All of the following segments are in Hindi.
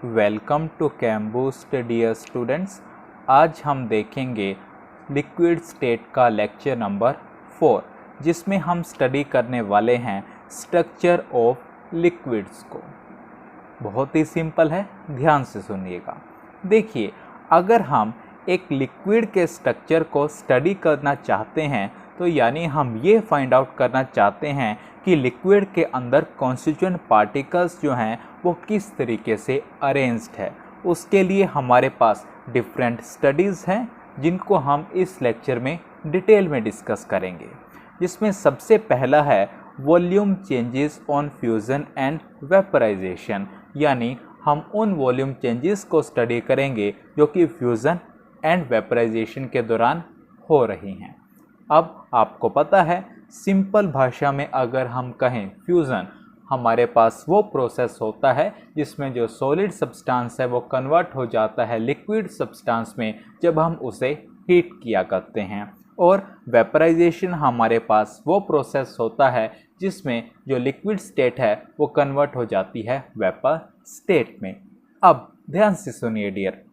वेलकम टू कैम्बूस्ट डियर स्टूडेंट्स। आज हम देखेंगे लिक्विड स्टेट का लेक्चर नंबर 4, जिसमें हम स्टडी करने वाले हैं स्ट्रक्चर ऑफ लिक्विड्स को। बहुत ही सिंपल है, ध्यान से सुनिएगा। देखिए, अगर हम एक लिक्विड के स्ट्रक्चर को स्टडी करना चाहते हैं तो यानी हम ये फाइंड आउट करना चाहते हैं कि लिक्विड के अंदर कॉन्स्टिट्यूएंट पार्टिकल्स जो हैं वो किस तरीके से अरेंज्ड है, उसके लिए हमारे पास डिफरेंट स्टडीज़ हैं जिनको हम इस लेक्चर में डिटेल में डिस्कस करेंगे। जिसमें सबसे पहला है volume changes on fusion and vaporisation, यानी हम उन वॉल्यूम चेंजेस को स्टडी करेंगे जो कि फ्यूज़न एंड वेपराइजेशन के दौरान हो रही हैं। अब आपको पता है, सिंपल भाषा में अगर हम कहें फ्यूज़न, हमारे पास वो प्रोसेस होता है जिसमें जो सॉलिड सब्सटेंस है वो कन्वर्ट हो जाता है लिक्विड सब्सटेंस में जब हम उसे हीट किया करते हैं। और वेपराइजेशन हमारे पास वो प्रोसेस होता है जिसमें जो लिक्विड स्टेट है वो कन्वर्ट हो जाती है वेपर स्टेट में। अब ध्यान से सुनिए डियर,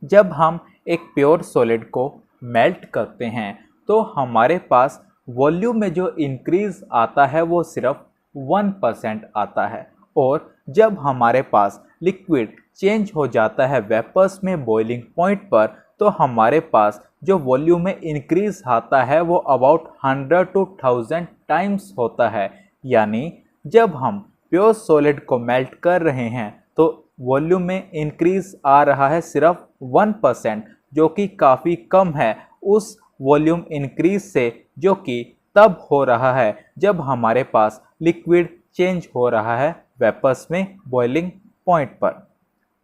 जब हम एक प्योर सॉलिड को मेल्ट करते हैं तो हमारे पास वॉल्यूम में जो इंक्रीज़ आता है वो सिर्फ 1% आता है। और जब हमारे पास लिक्विड चेंज हो जाता है वेपर्स में बॉइलिंग पॉइंट पर, तो हमारे पास जो वॉल्यूम में इंक्रीज़ आता है वो अबाउट 100 to 1000 टाइम्स होता है। यानी जब हम प्योर सॉलिड को मेल्ट कर रहे हैं तो वॉल्यूम में इंक्रीज़ आ रहा है सिर्फ 1%, जो कि काफ़ी कम है उस वॉल्यूम इंक्रीज से जो कि तब हो रहा है जब हमारे पास लिक्विड चेंज हो रहा है वेपर्स में बॉइलिंग पॉइंट पर।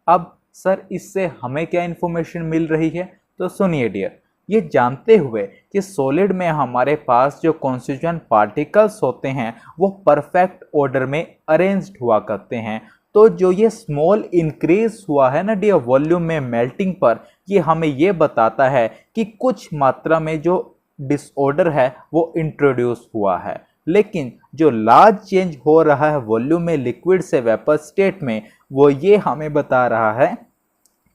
अब सर, इससे हमें क्या इन्फॉर्मेशन मिल रही है? तो सुनिए डियर, ये जानते हुए कि सॉलिड में हमारे पास जो कॉन्स्टिट्यूएंट पार्टिकल्स होते हैं वो परफेक्ट ऑर्डर में अरेंज्ड हुआ करते हैं, तो जो ये स्मॉल इंक्रीज हुआ है ना डियर वॉल्यूम में मेल्टिंग पर, ये हमें ये बताता है कि कुछ मात्रा में जो डिसऑर्डर है वो इंट्रोड्यूस हुआ है। लेकिन जो लार्ज चेंज हो रहा है वॉल्यूम में लिक्विड से वेपर स्टेट में, वो ये हमें बता रहा है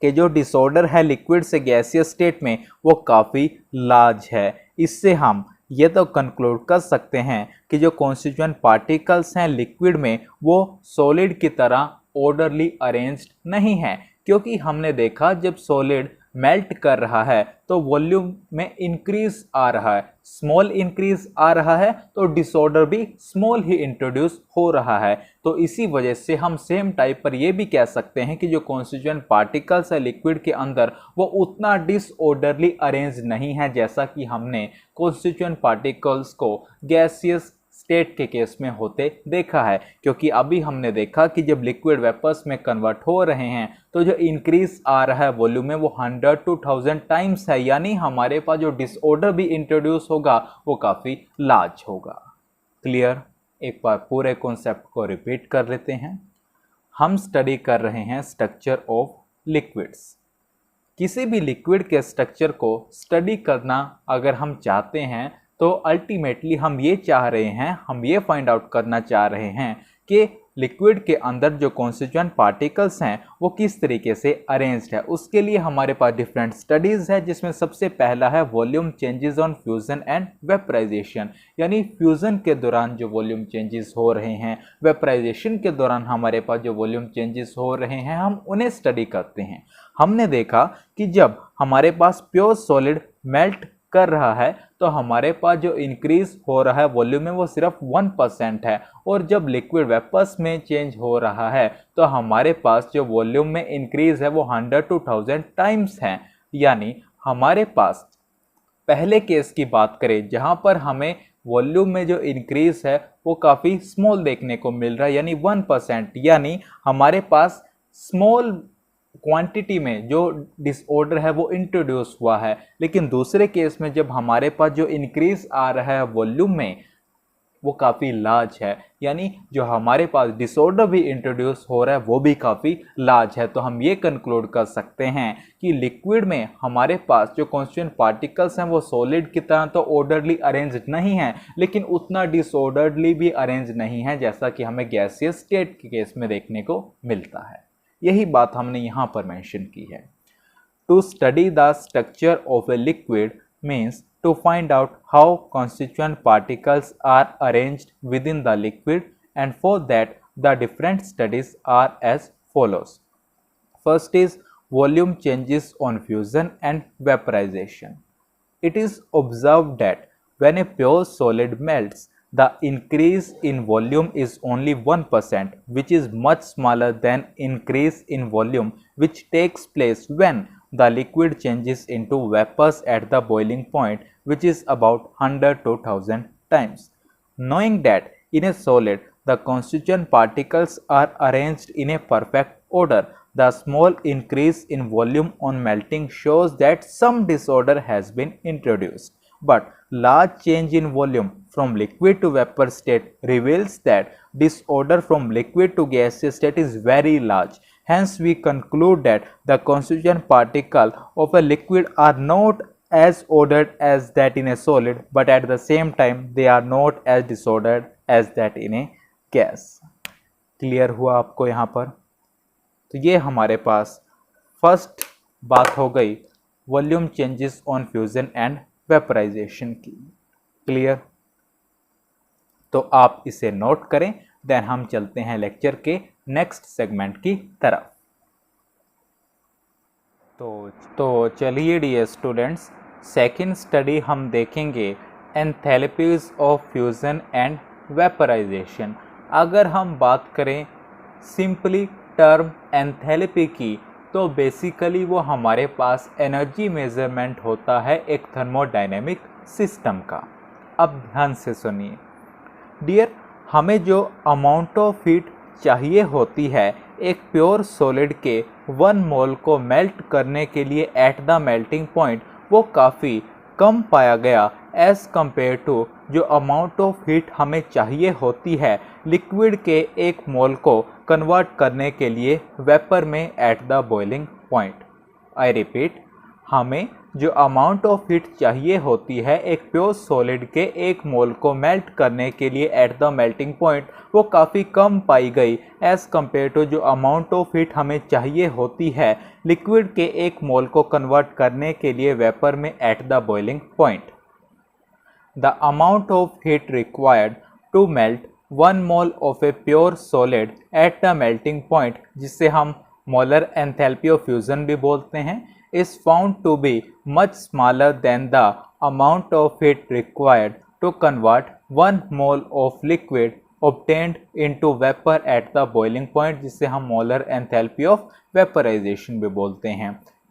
कि जो डिसऑर्डर है लिक्विड से गैसियस स्टेट में वो काफ़ी लार्ज है। इससे हम ये तो कंक्लूड कर सकते हैं कि जो कॉन्स्टिट्यूएंट पार्टिकल्स हैं लिक्विड में वो सॉलिड की तरह ऑर्डरली अरेंज्ड नहीं है, क्योंकि हमने देखा जब सॉलिड मेल्ट कर रहा है तो वॉल्यूम में इंक्रीज आ रहा है, स्मॉल इंक्रीज आ रहा है, तो डिसऑर्डर भी स्मॉल ही इंट्रोड्यूस हो रहा है। तो इसी वजह से हम सेम टाइप पर ये भी कह सकते हैं कि जो कॉन्स्टिट्यूएंट पार्टिकल्स है लिक्विड के अंदर वो उतना डिसऑर्डरली अरेंज नहीं है जैसा कि हमने कॉन्स्टिट्यूएंट पार्टिकल्स को गैसियस स्टेट के केस में होते देखा है। क्योंकि अभी हमने देखा कि जब लिक्विड वेपर्स में कन्वर्ट हो रहे हैं तो जो इंक्रीज आ रहा है वॉल्यूम में वो 100 to 1000 टाइम्स है, यानी हमारे पास जो डिसऑर्डर भी इंट्रोड्यूस होगा वो काफ़ी लार्ज होगा। क्लियर? एक बार पूरे कॉन्सेप्ट को रिपीट कर लेते हैं। हम स्टडी कर रहे हैं स्ट्रक्चर ऑफ लिक्विड्स। किसी भी लिक्विड के स्ट्रक्चर को स्टडी करना अगर हम चाहते हैं तो अल्टीमेटली हम ये चाह रहे हैं, हम ये फाइंड आउट करना चाह रहे हैं कि लिक्विड के अंदर जो कॉन्स्टिट्यूएंट पार्टिकल्स हैं वो किस तरीके से अरेंज्ड है। उसके लिए हमारे पास डिफरेंट स्टडीज़ है, जिसमें सबसे पहला है volume changes on fusion and vaporisation, यानी फ्यूज़न के दौरान जो वॉल्यूम चेंजेस हो रहे हैं, वेपराइजेशन के दौरान हमारे पास जो वॉल्यूम चेंजेस हो रहे हैं, हम उन्हें स्टडी करते हैं। हमने देखा कि जब हमारे पास प्योर सॉलिड मेल्ट कर रहा है तो हमारे पास जो इंक्रीज हो रहा है वॉल्यूम में वो सिर्फ 1% है, और जब लिक्विड वेपर्स में चेंज हो रहा है तो हमारे पास जो वॉल्यूम में इंक्रीज है वो 100 to 1000 टाइम्स है। यानी हमारे पास पहले केस की बात करें जहां पर हमें वॉल्यूम में जो इंक्रीज है वो काफ़ी स्मॉल देखने को मिल रहा है, यानी 1%, यानी हमारे पास स्मॉल क्वांटिटी में जो डिसऑर्डर है वो इंट्रोड्यूस हुआ है। लेकिन दूसरे केस में जब हमारे पास जो इंक्रीज आ रहा है वॉल्यूम में वो काफ़ी लार्ज है, यानी जो हमारे पास डिसऑर्डर भी इंट्रोड्यूस हो रहा है वो भी काफ़ी लार्ज है। तो हम ये कंक्लूड कर सकते हैं कि लिक्विड में हमारे पास जो कॉन्स्टिट्यूएंट पार्टिकल्स हैं वो सॉलिड की तरह तो ऑर्डरली अरेंज नहीं है, लेकिन उतना डिसऑर्डरली भी अरेंज नहीं है जैसा कि हमें गैसियस स्टेट के केस में देखने को मिलता है। यही बात हमने यहाँ पर मेंशन की है। To study the structure of a liquid means to find out how constituent particles are arranged within the liquid, and for that the different studies are as follows. First is volume changes on fusion and vaporization. It is observed that when a pure solid melts, the increase in volume is only 1%, which is much smaller than increase in volume which takes place when the liquid changes into vapors at the boiling point, which is about 100 to 1000 times. Knowing that in a solid the constituent particles are arranged in a perfect order, the small increase in volume on melting shows that some disorder has been introduced. But large change in volume from liquid to vapor state reveals that disorder from liquid to gaseous state is very large. Hence, we conclude that the constituent particles of a liquid are not as ordered as that in a solid, but at the same time they are not as disordered as that in a gas. Clear हुआ आपको यहाँ पर? तो ये हमारे पास फर्स्ट बात हो गई volume changes on fusion and vaporisation की। क्लियर? तो आप इसे नोट करें, देन हम चलते हैं लेक्चर के नेक्स्ट सेगमेंट की तरफ। तो चलिए डियर स्टूडेंट्स, सेकेंड स्टडी हम देखेंगे enthalpies of fusion and vaporisation. अगर हम बात करें सिंपली टर्म एंथैल्पी की, तो बेसिकली वो हमारे पास एनर्जी मेजरमेंट होता है एक थर्मोडायनेमिक सिस्टम का। अब ध्यान से सुनिए डियर, हमें जो अमाउंट ऑफ हीट चाहिए होती है एक प्योर सॉलिड के 1 मोल को मेल्ट करने के लिए एट द मेल्टिंग पॉइंट, वो काफ़ी कम पाया गया एज़ कम्पेयर टू जो अमाउंट ऑफ हीट हमें चाहिए होती है लिक्विड के 1 मोल को कन्वर्ट करने के लिए वेपर में at the boiling point. I repeat, हमें जो अमाउंट ऑफ हीट चाहिए होती है एक प्योर सॉलिड के 1 मोल को मेल्ट करने के लिए एट द मेल्टिंग पॉइंट, वो काफ़ी कम पाई गई एज़ कम्पेयर टू जो अमाउंट ऑफ हीट हमें चाहिए होती है लिक्विड के 1 मोल को कन्वर्ट करने के लिए वेपर में at the boiling point. The amount of heat required to melt 1 mole of a pure solid at the melting point, जिसे हम मोलर एंथैल्पी ऑफ फ्यूजन भी बोलते हैं, is found to be much smaller than the amount of heat required to convert 1 mole of liquid obtained into vapor at the boiling point, जिसे हम molar enthalpy of vaporization भी बोलते हैं।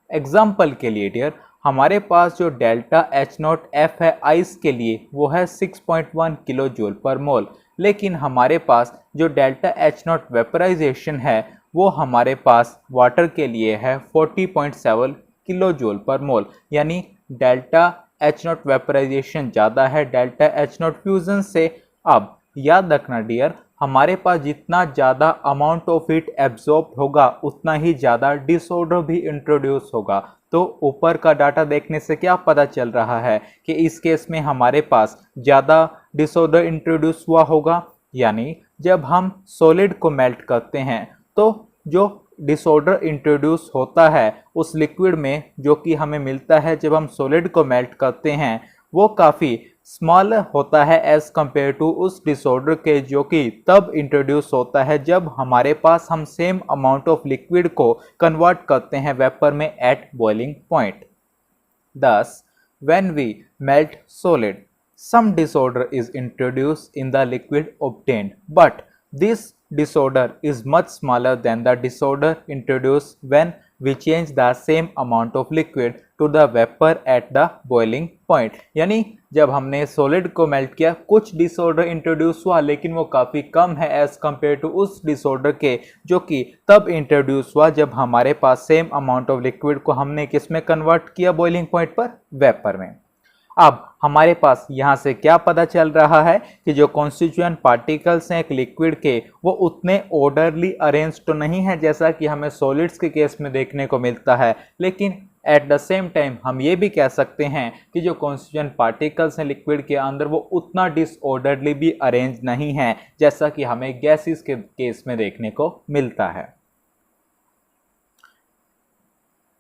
एग्जाम्पल के लिए डियर, हमारे पास जो डेल्टा H0F है आइस के लिए वो है 6.1 किलो जूल पर मोल, लेकिन हमारे पास जो डेल्टा H0 वेपराइजेशन है वो हमारे पास वाटर के लिए है 40.7 किलो जूल पर मोल, यानी डेल्टा H0 वेपराइजेशन ज़्यादा है डेल्टा H0 फ्यूजन से। अब याद रखना डियर, हमारे पास जितना ज़्यादा अमाउंट ऑफ हीट एब्जॉर्ब होगा उतना ही ज़्यादा डिसऑर्डर भी इंट्रोड्यूस होगा। तो ऊपर का डाटा देखने से क्या पता चल रहा है कि इस केस में हमारे पास ज़्यादा डिसऑर्डर इंट्रोड्यूस हुआ होगा, यानी जब हम सॉलिड को मेल्ट करते हैं तो जो डिसऑर्डर इंट्रोड्यूस होता है उस लिक्विड में जो कि हमें मिलता है जब हम सॉलिड को मेल्ट करते हैं वो काफ़ी स्मॉल होता है एज़ कम्पेयर टू उस डिसऑर्डर के जो कि तब इंट्रोड्यूस होता है जब हमारे पास हम सेम अमाउंट ऑफ लिक्विड को कन्वर्ट करते हैं वेपर में at boiling point. Thus, when we melt solid, some disorder is introduced in the liquid obtained, but this disorder is much smaller than the disorder introduced when we change the same amount of liquid to the vapor at the boiling point। यानी जब हमने सॉलिड को मेल्ट किया कुछ डिसऑर्डर इंट्रोड्यूस हुआ, लेकिन वो काफ़ी कम है एज़ कम्पेयर टू उस डिसऑर्डर के जो कि तब इंट्रोड्यूस हुआ जब हमारे पास सेम अमाउंट ऑफ लिक्विड को हमने किस में कन्वर्ट किया, बॉइलिंग पॉइंट पर, वेपर में। अब हमारे पास यहाँ से क्या पता चल रहा है कि जो कॉन्स्टिट्यूएंट पार्टिकल्स हैं एक लिक्विड के वो उतने ऑर्डरली अरेंज तो नहीं है जैसा कि हमें सॉलिड्स के केस में देखने को मिलता है, लेकिन एट द सेम टाइम हम ये भी कह सकते हैं कि जो कॉन्स्टिट्यूएंट पार्टिकल्स हैं लिक्विड के अंदर वो उतना डिसऑर्डरली भी अरेंज नहीं है जैसा कि हमें गैसेस के केस में देखने को मिलता है।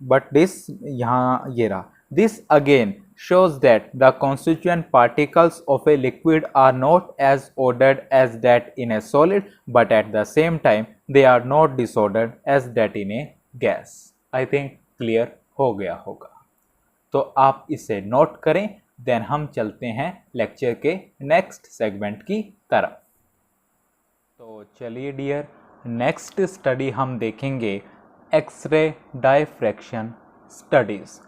बट दिस यहाँ ये रहा, this again shows that the constituent particles of a liquid are not as ordered as that in a solid, but at the same time they are not disordered as that in a gas. I think clear हो गया होगा, तो आप इसे नोट करें। देन हम चलते हैं लेक्चर के नेक्स्ट सेगमेंट की तरफ। तो चलिए डियर, नेक्स्ट स्टडी हम देखेंगे एक्सरे डायफ्रैक्शन स्टडीज़।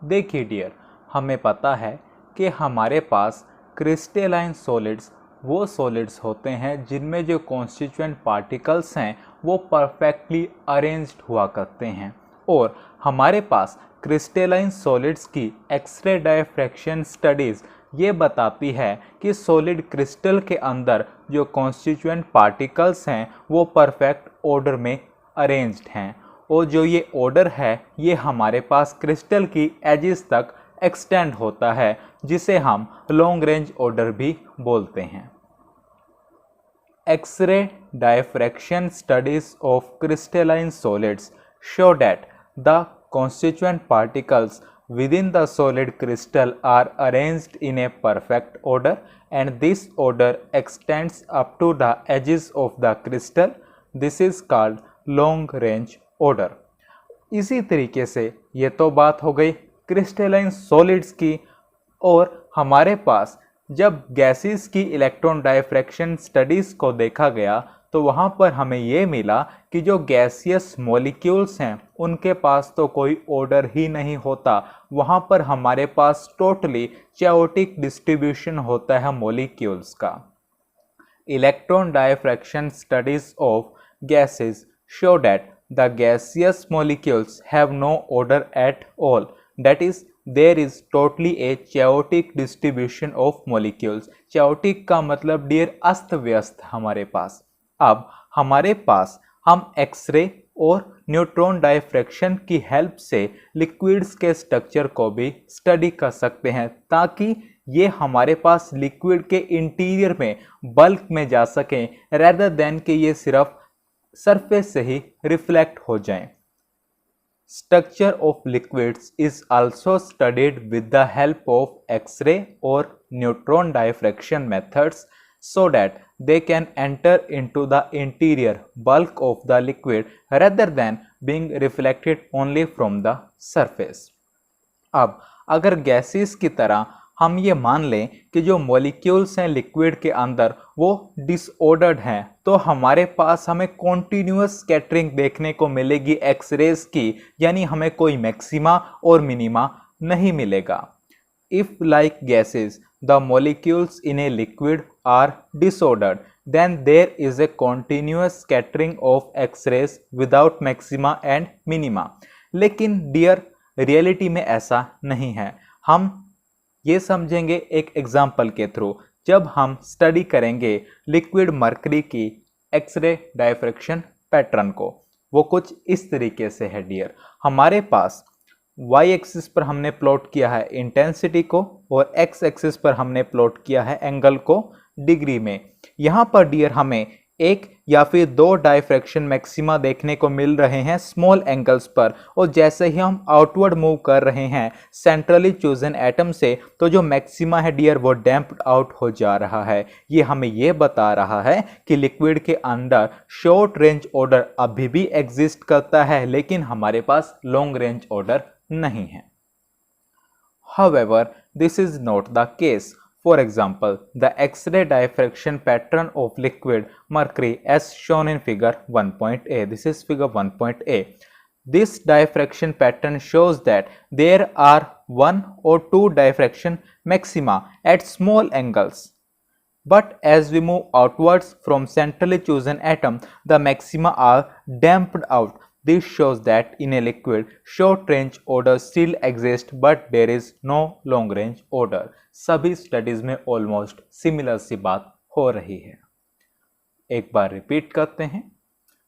देखिए डियर, हमें पता है कि हमारे पास क्रिस्टलाइन सॉलिड्स वो सॉलिड्स होते हैं जिनमें जो कॉन्स्टिट्यूएंट पार्टिकल्स हैं वो परफेक्टली अरेंज्ड हुआ करते हैं, और हमारे पास क्रिस्टलाइन सॉलिड्स की एक्सरे डायफ्रैक्शन स्टडीज़ ये बताती है कि सॉलिड क्रिस्टल के अंदर जो कॉन्स्टिट्यूएंट पार्टिकल्स हैं वो परफेक्ट ऑर्डर में अरेंज्ड हैं, और जो ये ऑर्डर है ये हमारे पास क्रिस्टल की एजेस तक एक्सटेंड होता है, जिसे हम लॉन्ग रेंज ऑर्डर भी बोलते हैं। X ray diffraction studies of crystalline solids show that the constituent particles within the solid crystal are arranged in a perfect order, and this order extends up to the edges of the crystal. This is called long range order. इसी तरीके से ये तो बात हो गई क्रिस्टलाइन सॉलिड्स की, और हमारे पास जब गैसेस की इलेक्ट्रॉन डायफ्रैक्शन स्टडीज़ को देखा गया तो वहाँ पर हमें ये मिला कि जो गैसियस मॉलिक्यूल्स हैं उनके पास तो कोई ऑर्डर ही नहीं होता, वहाँ पर हमारे पास टोटली चायोटिक डिस्ट्रीब्यूशन होता है मॉलिक्यूल्स का। Electron diffraction studies of gases show that the gaseous molecules have no order at all, that is there is totally a chaotic distribution of molecules. Chaotic का मतलब डियर अस्त व्यस्त हमारे पास। अब हमारे पास हम एक्सरे और न्यूट्रॉन डायफ्रैक्शन की हेल्प से लिक्विड्स के स्ट्रक्चर को भी स्टडी कर सकते हैं, ताकि ये हमारे पास लिक्विड के इंटीरियर में बल्क में जा सकें, रेदर देन कि ये सिर्फ सरफेस से ही रिफ्लेक्ट हो जाएं। Structure of liquids is also studied with the help of x ray और neutron diffraction methods, so that they can enter into the interior bulk of the liquid rather than being reflected only from the surface. अब अगर गैसेस की तरह हम ये मान लें कि जो मॉलिक्यूल्स हैं लिक्विड के अंदर वो डिसऑर्डर्ड हैं, तो हमारे पास हमें कॉन्टीन्यूअस स्कैटरिंग देखने को मिलेगी एक्सरेज की, यानी हमें कोई मैक्सिमा और मिनिमा नहीं मिलेगा। If like gases the molecules in a liquid are disordered, then there is a continuous scattering of X-rays without maxima and minima. लेकिन डियर रियलिटी में ऐसा नहीं है। हम ये समझेंगे एक एग्जाम्पल के थ्रू, जब हम स्टडी करेंगे लिक्विड मर्करी की एक्सरे डायफ्रैक्शन पैटर्न को। वो कुछ इस तरीके से है डियर, हमारे पास वाई एक्सिस पर हमने प्लॉट किया है इंटेंसिटी को, और एक्स एक्सिस पर हमने प्लॉट किया है एंगल को डिग्री में। यहाँ पर डियर हमें एक या फिर दो डायफ्रैक्शन मैक्सिमा देखने को मिल रहे हैं स्मॉल एंगल्स पर, और जैसे ही हम आउटवर्ड मूव कर रहे हैं सेंट्रली चूजन एटम से, तो जो मैक्सिमा है डियर वो डैम्प्ड आउट हो जा रहा है। ये हमें ये बता रहा है कि लिक्विड के अंदर शॉर्ट रेंज ऑर्डर अभी भी एग्जिस्ट करता है, लेकिन हमारे पास लॉन्ग रेंज ऑर्डर नहीं है। However, this is not the case. For example, the X-ray diffraction pattern of liquid mercury as shown in figure 1.a. This is figure 1.a. This diffraction pattern shows that there are one or two diffraction maxima at small angles. But as we move outwards from centrally chosen atom, the maxima are damped out. This shows that in a liquid, short range order still exists, but there is no long range order. सभी स्टडीज में ऑलमोस्ट सिमिलर सी बात हो रही है। एक बार रिपीट करते हैं,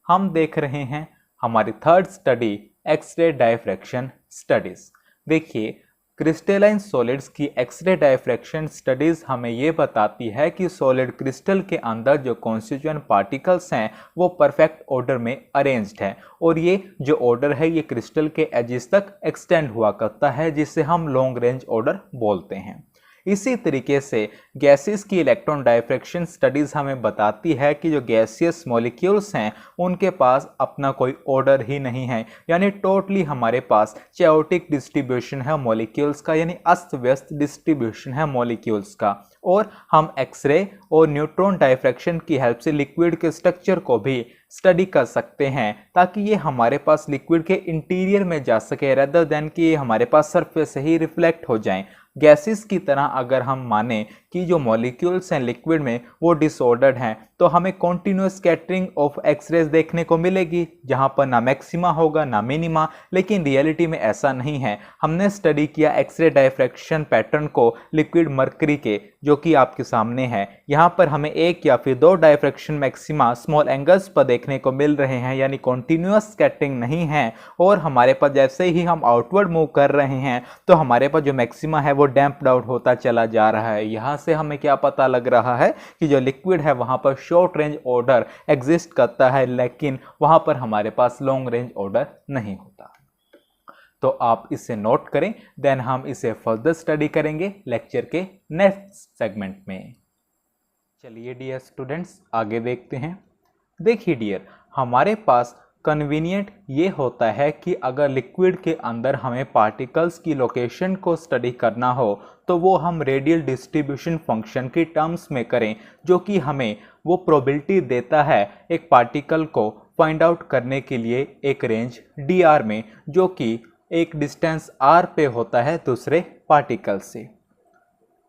हम देख रहे हैं हमारी third study X ray diffraction studies. देखिए क्रिस्टलाइन सॉलिड्स की एक्सरे डायफ्रैक्शन स्टडीज़ हमें ये बताती है कि सॉलिड क्रिस्टल के अंदर जो कॉन्स्टिट्यूएंट पार्टिकल्स हैं वो परफेक्ट ऑर्डर में अरेंज्ड हैं और ये जो ऑर्डर है ये क्रिस्टल के एजेस तक एक्सटेंड हुआ करता है, जिसे हम लॉन्ग रेंज ऑर्डर बोलते हैं। इसी तरीके से गैसेस की इलेक्ट्रॉन डायफ्रैक्शन स्टडीज़ हमें बताती है कि जो गैसियस मॉलिक्यूल्स हैं उनके पास अपना कोई ऑर्डर ही नहीं है, यानी टोटली हमारे पास चायोटिक डिस्ट्रीब्यूशन है मॉलिक्यूल्स का, यानी अस्त व्यस्त डिस्ट्रीब्यूशन है मॉलिक्यूल्स का। और हम एक्सरे और न्यूट्रॉन डायफ्रैक्शन की हेल्प से लिक्विड के स्ट्रक्चर को भी स्टडी कर सकते हैं, ताकि ये हमारे पास लिक्विड के इंटीरियर में जा सके रेदर देन कि ये हमारे पास सरफेस से ही रिफ्लेक्ट हो जाएं। गैसेस की तरह अगर हम माने कि जो मॉलिक्यूल्स हैं लिक्विड में वो डिसऑर्डर्ड हैं, तो हमें कॉन्टिन्यूस स्कैटरिंग ऑफ एक्सरेज देखने को मिलेगी, जहां पर ना मैक्सिमा होगा ना मिनिमा। लेकिन रियलिटी में ऐसा नहीं है। हमने स्टडी किया एक्सरे डायफ्रैक्शन पैटर्न को लिक्विड मर्करी के, जो कि आपके सामने है। यहाँ पर हमें एक या फिर दो डायफ्रैक्शन मैक्सिमा स्मॉल एंगल्स पर देखने को मिल रहे हैं, यानी कॉन्टिन्यूस स्कैटरिंग नहीं है। और हमारे पास जैसे ही हम आउटवर्ड मूव कर रहे हैं तो हमारे पास जो मैक्सिमा है वो डैम्प्ड आउट होता चला जा रहा है। यहाँ से हमें क्या पता लग रहा है कि जो लिक्विड है वहाँ पर शॉर्ट रेंज ऑर्डर एग्जिस्ट करता है, लेकिन वहाँ पर हमारे पास लॉन्ग रेंज ऑर्डर नहीं होता। तो आप इसे नोट करें, देन हम इसे फर्दर स्टडी करेंगे लेक्चर के नेक्स्ट सेगमेंट में। चलिए डियर स्टूडेंट्स आगे देखते हैं। देखिए डियर, हमारे पास कन्वीनियंट ये होता है कि अगर लिक्विड के अंदर हमें पार्टिकल्स की लोकेशन को स्टडी करना हो तो वो हम रेडियल डिस्ट्रीब्यूशन फंक्शन की टर्म्स में करें, जो कि हमें वो प्रोबेबिलिटी देता है एक पार्टिकल को फाइंड आउट करने के लिए एक रेंज dr में, जो कि एक डिस्टेंस r पे होता है दूसरे पार्टिकल से।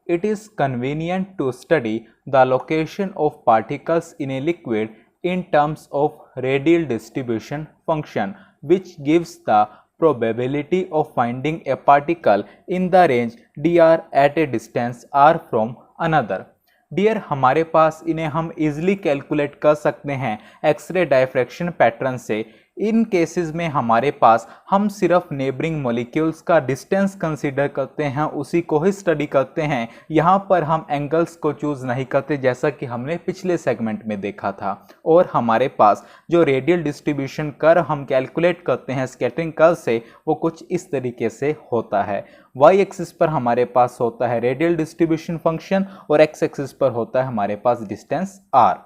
It is convenient to study the location of particles in a liquid in terms of radial distribution function, which gives the probability of finding a particle in the range dr at a distance r from another. Dear, हमारे पास इन्हें हम इजीली कैलकुलेट कर सकते हैं एक्सरे डायफ्रैक्शन पैटर्न से। इन केसेस में हमारे पास हम सिर्फ नेबरिंग मॉलिक्यूल्स का डिस्टेंस कंसीडर करते हैं, उसी को ही स्टडी करते हैं। यहाँ पर हम एंगल्स को चूज नहीं करते, जैसा कि हमने पिछले सेगमेंट में देखा था। और हमारे पास जो रेडियल डिस्ट्रीब्यूशन कर्व हम कैलकुलेट करते हैं स्कैटरिंग कर्व से, वो कुछ इस तरीके से होता है। वाई एक्सिस पर हमारे पास होता है रेडियल डिस्ट्रीब्यूशन फंक्शन और एक्स एक्सिस पर होता है हमारे पास distance r.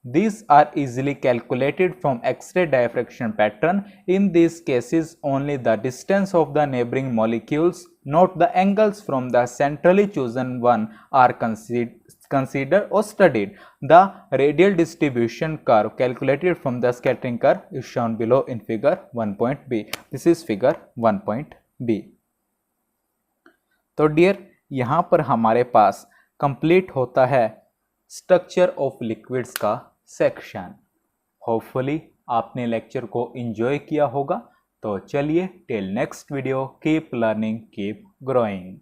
These are easily calculated from X-ray diffraction pattern. In these cases, only the distance of the neighboring molecules, not the angles from the centrally chosen one, are considered or studied. The radial distribution curve calculated from the scattering curve is shown below in figure 1.b. This is figure 1.b. तो डियर, यहाँ पर हमारे पास कंप्लीट होता है स्ट्रक्चर ऑफ लिक्विड्स का सेक्शन। होपफुली आपने लेक्चर को एंजॉय किया होगा। तो चलिए till next video, keep learning, keep growing.